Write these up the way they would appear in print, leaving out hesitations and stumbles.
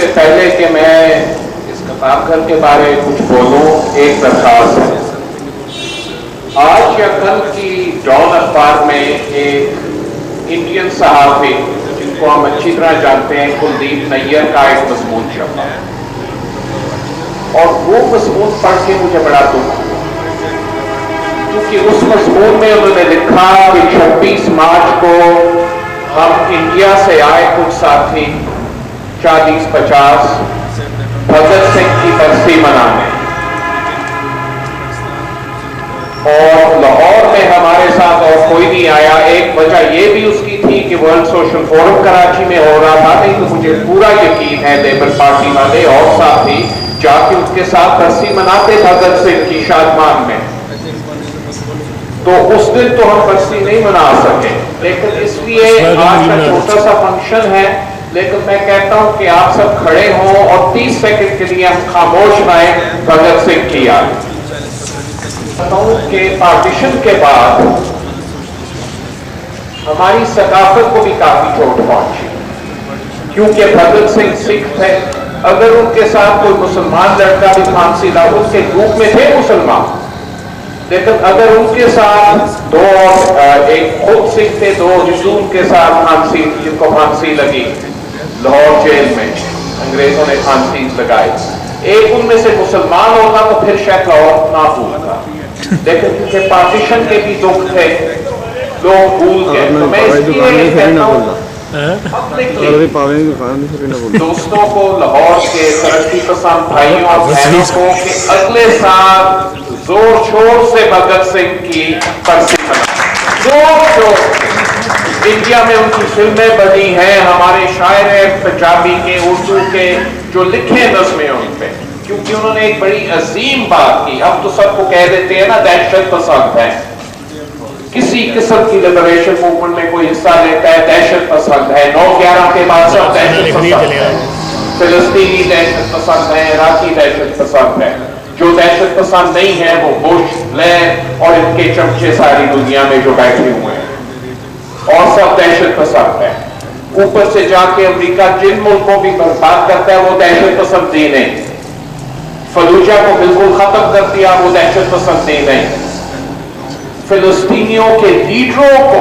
سے پہلے کہ میں اس کتاب گھر کے بارے کچھ بولوں، ایک درخواست ہے۔ آج یا کل کی ڈان اخبار میں ایک انڈین صحافی جن کو ہم اچھی طرح جانتے ہیں، کلدیپ نیر کا ایک مضمون چھپا، اور وہ مضمون پڑھ کے مجھے بڑا دکھ ہوا، کیونکہ اس مضمون میں انہوں نے لکھا کہ 26 مارچ کو ہم انڈیا سے آئے کچھ ساتھی 40-50 بھگت سنگھ کی برسی منانے، اور لاہور میں ہمارے ساتھ اور کوئی نہیں آیا۔ ایک وجہ یہ بھی اس کی تھی کہ ورلڈ سوشل فورم کراچی میں ہو رہا تھا، نہیں تو مجھے پورا یقین ہے لیبر پارٹی والے اور ساتھی جا کے ان کے ساتھ برسی مناتے بھگت سنگھ کی شادمان میں۔ تو اس دن تو ہم برسی نہیں منا سکے، لیکن اس لیے آج کا چھوٹا سا فنکشن ہے، لیکن میں کہتا ہوں کہ آپ سب کھڑے ہوں اور 30 سیکنڈ کے لیے ہم خاموش رہیں بھگت سنگھ کی یاد۔ کہتا ہوں کہ پارٹیشن کے بعد ہماری ثقافت کو بھی کافی چوٹ پہنچی، کیونکہ بھگت سنگھ سکھ تھے۔ اگر ان کے ساتھ کوئی مسلمان لڑکا بھی پھانسی لا، ان کے گروپ میں تھے مسلمان، لیکن اگر ان کے ساتھ ایک خود سکھ تھے، 2 ہندو ان کے ساتھ پھانسی، جن کو پھانسی لگی لاہور جیل میں، انگریزوں نے پھانسی لگائی، ایک ان میں سے مسلمان ہوتا تو پھر شاید لاہور نہ بھولتا، لیکن کیونکہ پارٹیشن کے بھی دکھ تھے لوگ بھول گئے۔ تو میں اس لیے کہتا ہوں دوستوں کو، لاہور کے ترقی پسند بھائیوں اور بہنوں کو، کہ اگلے سال زور شور سے بھگت سنگھ کی برسی منائیں، زور شور سے۔ انڈیا میں ان کی فلمیں بنی ہیں، ہمارے شاعر ہیں پنجابی کے، اردو کے، جو لکھے نظمیں ان پہ، کیونکہ انہوں نے ایک بڑی عظیم بات کی۔ اب تو سب کو کہہ دیتے ہیں نا دہشت پسند ہے، کسی قسم کی لبریشن موومنٹ میں کوئی حصہ لیتا ہے دہشت پسند ہے، 9/11 کے بعد سب دہشت پسند ہے، فلسطینی دہشت پسند ہے، عراقی دہشت پسند ہے۔ جو دہشت پسند نہیں ہے وہ بش، بلیر اور ان کے چمچے ساری دنیا میں جو بیٹھے ہوئے ہیں، اور سب دہشت پسند ہے۔ اوپر سے جا کے امریکہ جن ملکوں بھی برباد کرتا ہے وہ دہشت پسند نہیں، فلوجہ کو بالکل ختم کر دیا وہ دہشت پسند نہیں، فلسطینیوں کے لیڈروں کو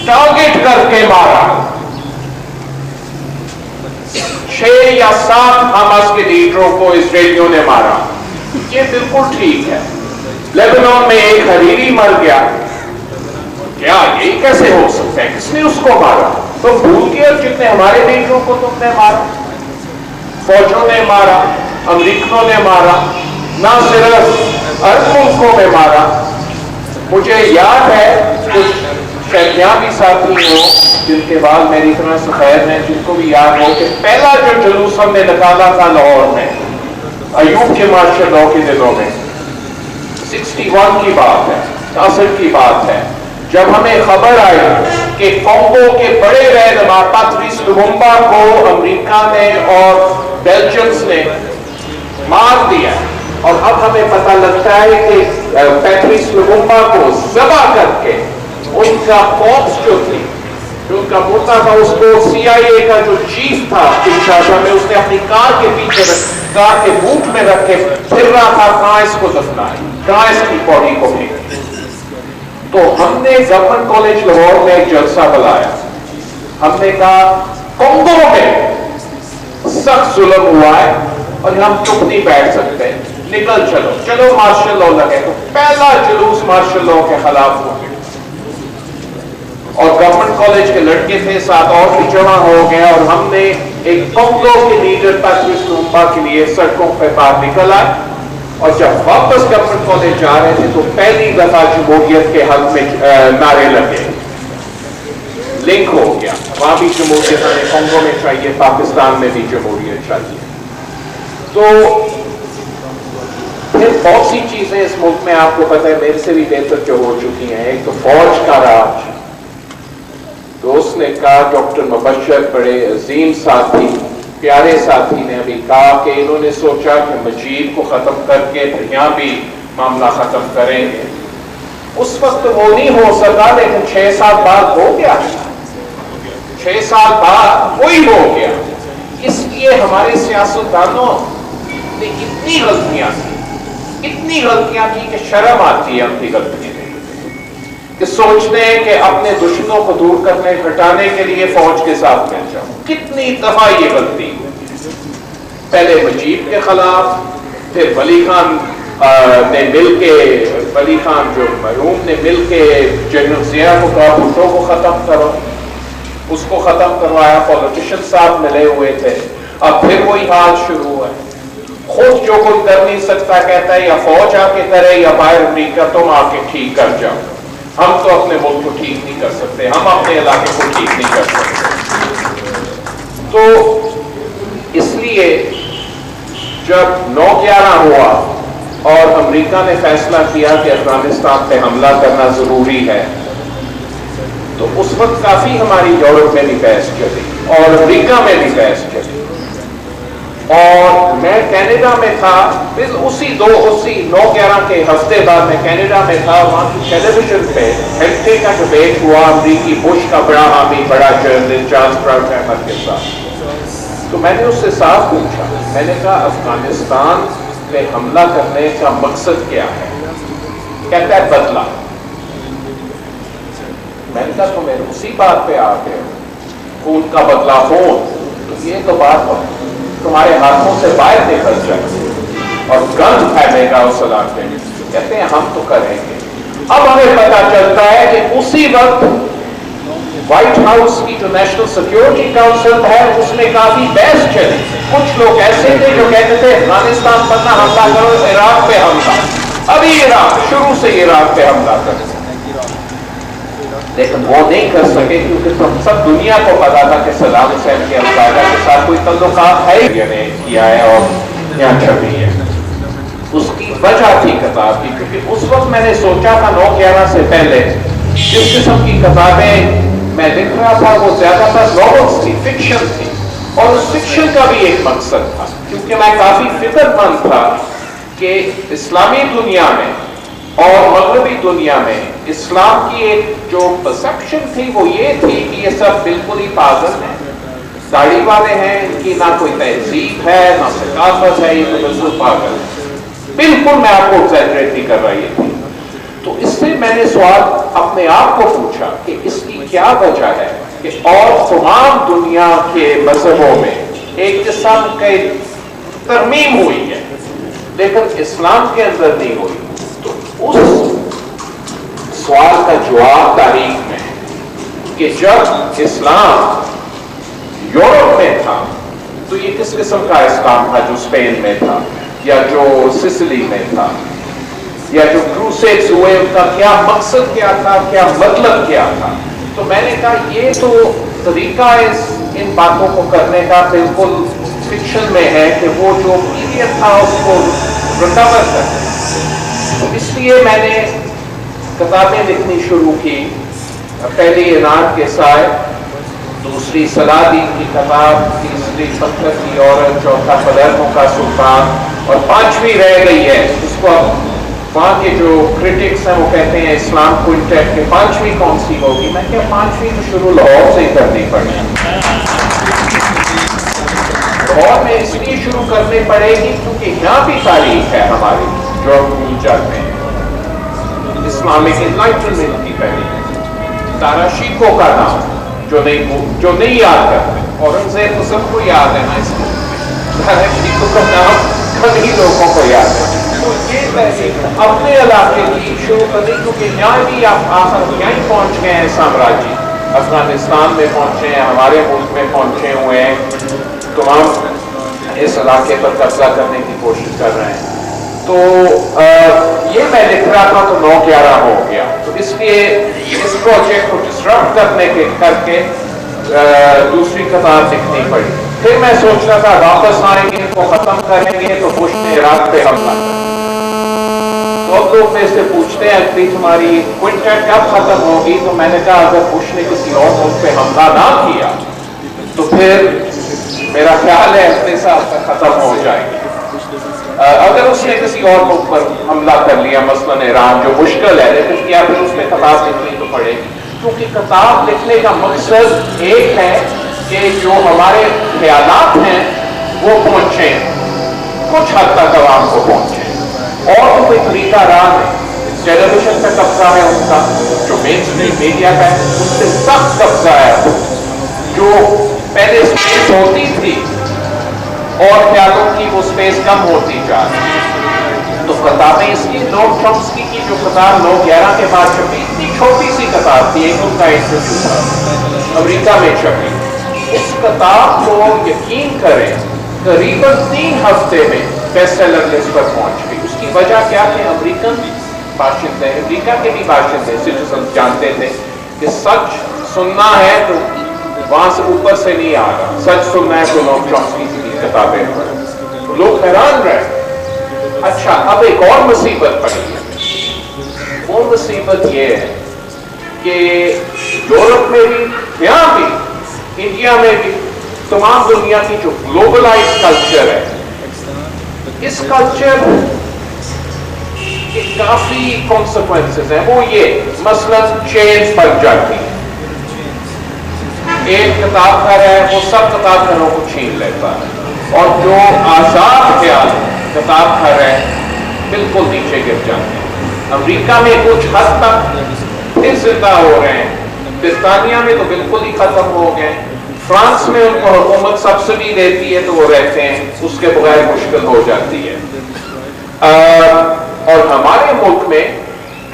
ٹارگٹ کر کے مارا، 6 یا 7 حماس کے لیڈروں کو اسرائیلیوں نے مارا، یہ بالکل ٹھیک ہے۔ لیبنان میں ایک حریری مر گیا، کیا یہی کیسے ہو سکتا ہے؟ کس نے اس کو مارا؟ تو بھول گئے جتنے ہمارے لیڈروں کو تم نے مارا، فوجوں نے مارا، امریکنوں نے مارا، نہ صرف عرب ملکوں میں مارا۔ مجھے یاد ہے کچھ شاید یہاں بھی ساتھی ہوں جن کے بال میری طرح سفید ہیں، جن کو بھی یاد ہو کہ پہلا جو جلوس ہم نے نکالا تھا لاہور میں ایوب کے مارشل لاء کے دنوں میں، 61 کی بات ہے، 66 کی بات ہے، جب ہمیں خبر آئی کہ کانگو کے بڑے رہنما پیٹریس لوممبا کو امریکہ نے اور بیلجیمز نے مار دیا، اور اب ہمیں پتہ لگتا ہے کہ پیٹریس لوممبا کو ذبح کر کے ان کا کارپس جو تھی، جو ان کا مردہ تھا، اس کو CIA کا جو چیف تھا کنشاسا میں، اس نے اپنی کار کے پیچھے کار کے بوٹ میں رکھ کے پھر رہا تھا کہاں اس کو دفنائے، کہاں اس کی باڈی کو پھینکے۔ تو ہم نے گورنمنٹ کالج لاہور میں ایک جلسہ بلایا، ہم نے کہا کانگو میں سخت ظلم ہوا ہے اور ہم چپ نہیں بیٹھ سکتے، نکل چلو مارشل لاء لگے۔ تو پہلا جلوس مارشل لاء کے خلاف ہو گیا، اور گورنمنٹ کالج کے لڑکے تھے، ساتھ اور بھی جمع ہو گیا، اور ہم نے ایک کانگو کے لیڈر پیٹریس لوممبا کے لیے سڑکوں پہ باہر نکل آئے، اور جب واپس گورنمنٹ کالج جا رہے تھے تو پہلی دفعہ جمہوریت کے حق میں نعرے لگے، لنک ہو گیا، وہاں بھی جمہوریت ہمیں کانگو میں چاہیے، پاکستان میں بھی جمہوریت چاہیے۔ تو پھر بہت سی چیزیں اس ملک میں آپ کو پتہ ہے میرے سے بھی بہتر جو ہو چکی ہیں۔ ایک تو فوج کا راج، دوست نے کہا ڈاکٹر مبشر بڑے عظیم ساتھی، پیارے ساتھی نے ابھی کہا کہ انہوں نے سوچا کہ مجید کو ختم کر کے پھر یہاں بھی معاملہ ختم کریں گے۔ اس وقت وہ نہیں ہو سکا، لیکن 6 سال بعد ہو گیا، 6 سال بعد وہی ہو گیا۔ اس لیے ہمارے سیاستدانوں نے اتنی غلطیاں کی کہ شرم آتی ہے اپنی غلطیاں کہ سوچتے ہیں کہ اپنے دشمنوں کو دور کرنے ہٹانے کے لیے فوج کے ساتھ مل جاؤ. کتنی دفعہ یہ غلطی، پہلے مجیب کے خلاف، پھر ولی خان نے مل کے، ولی خان جو مرحوم نے مل کے جنرل ضیاء کو کہا بھٹو کو ختم کرو، اس کو ختم کروایا. پولیٹیشین صاحب ملے ہوئے تھے. اب پھر وہی حال شروع ہے. خود جو کوئی کر نہیں سکتا کہتا ہے یا فوج آ کے کرے یا باہر امریکہ تم آ کے ٹھیک کر جاؤ. ہم تو اپنے ملک کو ٹھیک نہیں کر سکتے، ہم اپنے علاقے کو ٹھیک نہیں کر سکتے. تو اس لیے جب 9/11 ہوا اور امریکہ نے فیصلہ کیا کہ افغانستان پہ حملہ کرنا ضروری ہے، تو اس وقت کافی ہماری یورپ میں بھی بحث چلی اور امریکہ میں بھی بحث چلی. اور میں کینیڈا میں تھا، پھر اسی 9/11 کے ہفتے بعد میں کینیڈا میں تھا. وہاں کی ٹیلی ویژن پہ گھنٹے کا ڈبیٹ ہوا امریکی بش کا بڑا حامی، بڑا جرنل چارلس براؤن احمد کے ساتھ. تو میں نے اس سے صاف پوچھا، میں نے کہا افغانستان پہ حملہ کرنے کا مقصد کیا ہے؟ کہتا ہے بدلہ. میں نے کہا تو میرے اسی بات پہ آ گئے، خون کا بدلہ خون، تو یہ تو بات تمہارے ہاتھوں سے باہر نکل جائے اور گند پھیلے گا اس علاقے میں. کہتے ہیں ہم تو کریں گے. اب ہمیں پتا چلتا ہے کہ اسی وقت وائٹ ہاؤس کی جو نیشنل سیکیورٹی کاؤنسل ہے اس میں کافی بحث چلی. کچھ لوگ ایسے تھے جو کہتے تھے افغانستان پر نہ حملہ کرو، عراق پہ حملہ، ابھی عراق شروع سے عراق پہ حملہ کرو. لیکن وہ نہیں کر سکے کیونکہ سب دنیا کو پتا تھا کہ صدام حسین کے القاعدہ کے ساتھ کوئی تعلقات ہے کیا ہے اور یہاں چھپی ہے. اس کی وجہ تھی کتاب کی، کیونکہ اس وقت میں نے سوچا تھا 9/11 سے پہلے جس قسم کی کتابیں میں لکھ رہا تھا وہ زیادہ تر ناولز تھی، فکشن تھی. اور اس فکشن کا بھی ایک مقصد تھا، کیونکہ میں کافی فکر مند تھا کہ اسلامی دنیا میں اور مغربی دنیا میں اسلام کی ایک جو پرسپشن تھی وہ یہ تھی کہ یہ سب بالکل ہی پاگل ہیں، داڑھی والے ہیں، ان کی نہ کوئی تہذیب ہے نہ ثقافت ہے، یہ تو بالکل پاگل ہے. بالکل میں آپ کو ایگزیجریٹ نہیں کر رہی تھی. تو اس سے میں نے سوال اپنے آپ کو پوچھا کہ اس کی کیا وجہ ہے کہ اور تمام دنیا کے مذہبوں میں ایک قسم کی ترمیم ہوئی ہے لیکن اسلام کے اندر نہیں ہوئی. تو اس سوال کا جواب تاریخ میں کہ جب اسلام یورپ میں تھا تو یہ کس قسم کا اسلام تھا جو اسپین میں تھا یا جو سسلی میں تھا یا جو کروسیڈز ہوئے ان کا کیا مقصد کیا تھا، کیا مطلب کیا تھا. تو میں نے کہا یہ تو طریقہ ان باتوں کو کرنے کا بالکل فکشن میں ہے کہ وہ جو پیریڈ تھا اس کو ریکور کرنا. تو اس لیے میں نے کتابیں لکھنی شروع کی. پہلی انعام کے سائے، دوسری صلاح کی کتاب، تیسری پتھر کی عورت، چوتھا پلرمو کا سلطان اور پانچویں رہ گئی ہے. اس کو وہاں کے جو کرٹکس ہیں وہ کہتے ہیں اسلام کوئنٹیٹ کے پانچویں کون سی ہوگی. میں کہا پانچویں تو شروع لاہور سے ہی کرنی پڑے گی. لاہور میں اس لیے شروع کرنی پڑے گی کیونکہ یہاں بھی تاریخ ہے ہماری جو ہم بھول جاتے ہیں. اسلامک انلائٹنمنٹ کی پہلی تارا شیکو کا نام جو نہیں یاد کرتے. اورنگزیب تو سب کو یاد ہے نا، اس کو تارا شیکو کا نام کبھی لوگوں کو یاد ہے. تو یہ تحریک اپنے علاقے کی شروع کرنی کیونکہ یہاں بھی آپ آخر یہیں پہنچ گئے ہیں. سامراجی افغانستان میں پہنچے ہیں، ہمارے ملک میں پہنچے ہوئے ہیں، تمام اس علاقے پر قبضہ کرنے کی کوشش کر رہے ہیں. تو یہ میں لکھ رہا تھا تو 9/11 ہو گیا. تو اس لیے اس پروجیکٹ کو ڈسٹرب کر کے دوسری کتاب لکھنی پڑی. پھر میں سوچ رہا تھا واپس آئیں گے تو ختم کریں گے تو بش نے عراق پہ حملہ کر. بہت لوگ میں سے پوچھتے ہیں اگلی تمہاری کوئنٹیٹ کب ختم ہوگی. تو میں نے کہا اگر بش نے کسی اور ملک پہ حملہ نہ کیا تو پھر میرا خیال ہے اگلے سال تک ختم ہو جائے گی. اگر اس نے کسی اور ملک پر حملہ کر لیا مثلاً ایران جو مشکل ہے لیکن کیا پھر اس میں کتاب لکھنی تو پڑے گی. کیونکہ کتاب لکھنے کا مقصد ایک ہے کہ جو ہمارے خیالات ہیں وہ پہنچے, کچھ حد تک عوام کو پہنچے. اور تو کوئی طریقہ رہا نہیں. ٹیلی ویژن پہ قبضہ ہے ان کا, جو مین اسٹریم میڈیا کا ہے اس سے سخت قبضہ ہے. جو پہلے اسپیس ہوتی تھی اور خیالوں کی وہ اسپیس کم ہوتی جا رہی. تو کتابیں اس کی نوٹ چومسکی کی جو کتاب 9/11 کے بعد چھپی, اتنی چھوٹی سی کتاب تھی, ایک ان کا انٹرویو تھا, امریکہ میں چھپی. اس کتاب کو یقین کریں قریباً 3 ہفتے میں بیسٹ سیلر لسٹ پر پہنچ گئی. اس کی وجہ کیا کہ امریکن باشندے, امریکہ کے بھی باشندے سٹیزن جانتے تھے کہ سچ سننا ہے تو وہاں سے اوپر سے نہیں آ رہا, سچ سننا ہے تو نوٹ چومسکی کی کتابیں پڑھیں. لوگ حیران رہے. اچھا, اب ایک اور مصیبت پڑی ہے. وہ مصیبت یہ ہے کہ یورپ میں بھی, یہاں بھی, انڈیا میں بھی, تمام دنیا کی جو گلوبلائز کلچر ہے, اس کلچر کے کافی کانسیکوینسز ہیں. وہ یہ مثلا چین پڑ جاتی ہے. ایک کتاب گھر ہے, وہ سب کتاب گھروں کو چھین لیتا ہے, اور جو آزاد خیال کتاب گھر ہے بالکل نیچے گر جاتے ہیں. امریکہ میں کچھ حد تک پھر زندہ ہو رہے ہیں, برطانیہ میں تو بالکل ہی ختم ہو گئے. فرانس میں ان کو حکومت سبسڈی دیتی ہے تو وہ رہتے ہیں, اس کے بغیر مشکل ہو جاتی ہے. اور ہمارے ملک میں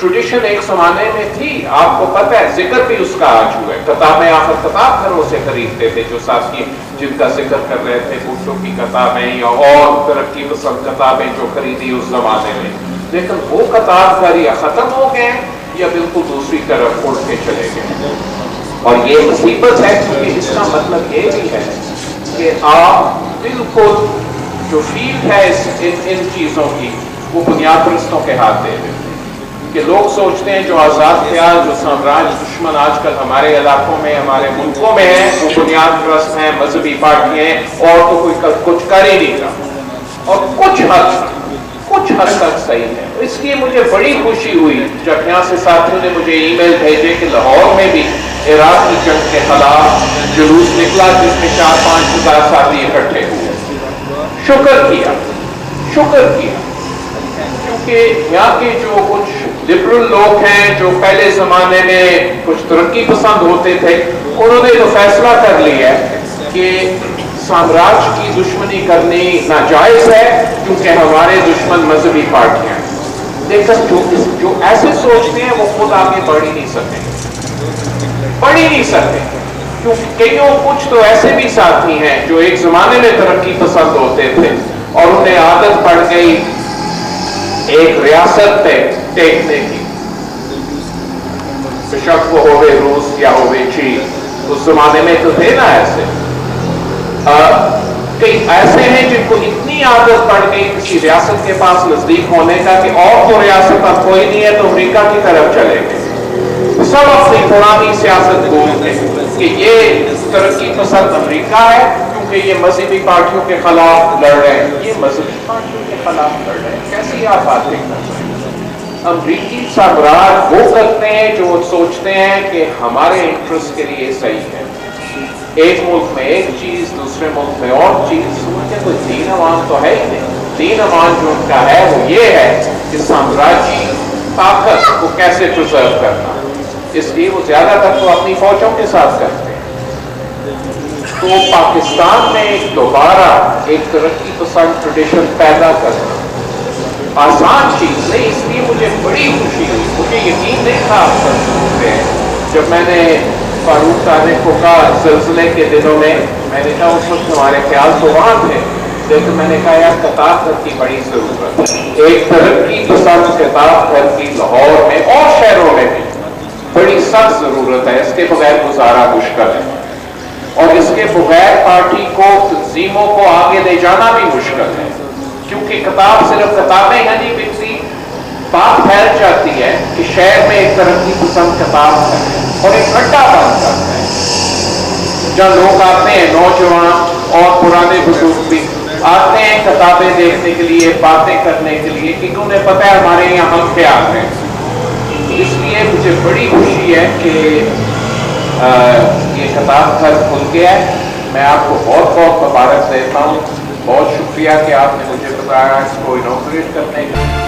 ٹریڈیشن ایک زمانے میں تھی, آپ کو پتہ ہے, ذکر بھی اس کا آج ہوا ہے. کتابیں آخر کتاب گھروں سے خریدتے تھے, جو ساتھی جن کا ذکر کر رہے تھے, بوٹوں کی کتابیں یا اور ترقی پسند کتابیں جو خریدی اس زمانے میں. لیکن وہ کتاب گھر یا ختم ہو گئے یا بالکل دوسری طرف اڑ کے چلے گئے. اور یہ مصیبت ہے, کیونکہ اس کا مطلب یہ بھی ہے کہ آپ بالکل جو فیلڈ ہے ان چیزوں کی, وہ بنیاد پرستوں کے ہاتھ دے دیتے ہیں. کہ لوگ سوچتے ہیں جو آزاد خیال, جو سامراج دشمن آج کل ہمارے علاقوں میں, ہمارے ملکوں میں ہیں, وہ بنیاد پرست ہیں, مذہبی پارٹی ہیں, اور تو کوئی کچھ کر ہی نہیں رہا. اور کچھ حد تک صحیح ہے. اس لیے مجھے بڑی خوشی ہوئی جب یہاں سے ساتھیوں نے مجھے ای میل بھیجے کہ لاہور میں بھی عراق کی جنگ کے خلاف جلوس نکلا, جس میں 4-5 ہزار ساتھی اکٹھے ہوئے. شکر کیا, کیونکہ یہاں کے جو کچھ لبرل لوگ ہیں, جو پہلے زمانے میں کچھ ترقی پسند ہوتے تھے, انہوں نے تو فیصلہ کر لیا ہے کہ سامراج کی دشمنی کرنی ناجائز ہے, کیونکہ ہمارے دشمن مذہبی پارٹیاں ہیں. لیکن جو ایسے سوچتے ہیں وہ خود آگے بڑھ ہی نہیں سکتے. کیونکہ کئیوں کچھ تو ایسے بھی ساتھی ہیں جو ایک زمانے میں ترقی پسند ہوتے تھے, اور انہیں عادت پڑ گئی ایک ریاست پہ ٹیکنے کی, بشک وہ ہوئے روس یا ہوئے چین. اس زمانے میں تو تھے نا ایسے. کئی ایسے ہیں جن کو اتنی عادت پڑ گئی کسی ریاست کے پاس نزدیک ہونے کا کہ اور تو ریاست اب کوئی نہیں ہے تو امریکہ کی طرف چلے گئے. سب اپنی پرانی سیاست بھول گئے کہ یہ ترقی پسند امریکہ ہے, کیونکہ یہ مذہبی پارٹیوں کے خلاف لڑ رہے ہیں. یہ مذہبی پارٹیوں کے خلاف لڑ رہے ہیں, کیسی آپ باتیں کر رہے ہیں؟ امریکی سامراج وہ کرتے ہیں جو سوچتے ہیں کہ ہمارے انٹرسٹ کے لیے صحیح ہے. ایک ملک میں ایک چیز, دوسرے ملک میں اور چیز. مجھے کوئی دین امان تو ہے ہی نہیں. دین امان جو ان کا ہے وہ یہ ہے کہ سامراجی طاقت کو کیسے پرزرو کرنا. اس لیے وہ زیادہ تر تو اپنی فوجوں کے ساتھ کرتے ہیں. تو پاکستان میں دوبارہ ایک ترقی پسند ٹریڈیشن پیدا کرنا آسان چیز نہیں. اس لیے مجھے بڑی خوشی ہوئی. مجھے یقین نہیں تھا آپ سنتے ہیں جب میں نے فاروق طارق کو کہا زلزلے کے دنوں میں نے کہا اس وقت ہمارے خیال تو وہاں تھے, لیکن میں نے کہا یار کتاب گھر کی بڑی ضرورت ہے. ایک ترقی پسند کتاب گھر کی لاہور میں اور شہروں میں بھی بڑی سخت ضرورت ہے. اس کے بغیر گزارا مشکل ہے, اور اس کے بغیر پارٹی کو, تنظیموں کو آگے لے جانا بھی مشکل ہے. کیونکہ کتاب صرف کتابیں ہیں نہیں بکتی, بات پھیل جاتی ہے کہ شہر میں ایک ترقی پسند کتاب ہے اور ایک اڈا بن جاتا ہے جہاں لوگ آتے ہیں, نوجوان اور پرانے بزرگ بھی آتے ہیں کتابیں دیکھنے کے لیے, باتیں کرنے کے لیے, کیونکہ انہیں پتہ ہے ہمارے یہاں ہم خیال ہیں. اس لیے مجھے بڑی خوشی ہے کہ یہ کتاب گھر کھل گیا ہے. میں آپ کو بہت بہت مبارک دیتا ہوں. بہت شکریہ کہ آپ نے مجھے بتایا اس کو انوگریٹ کرنے کا.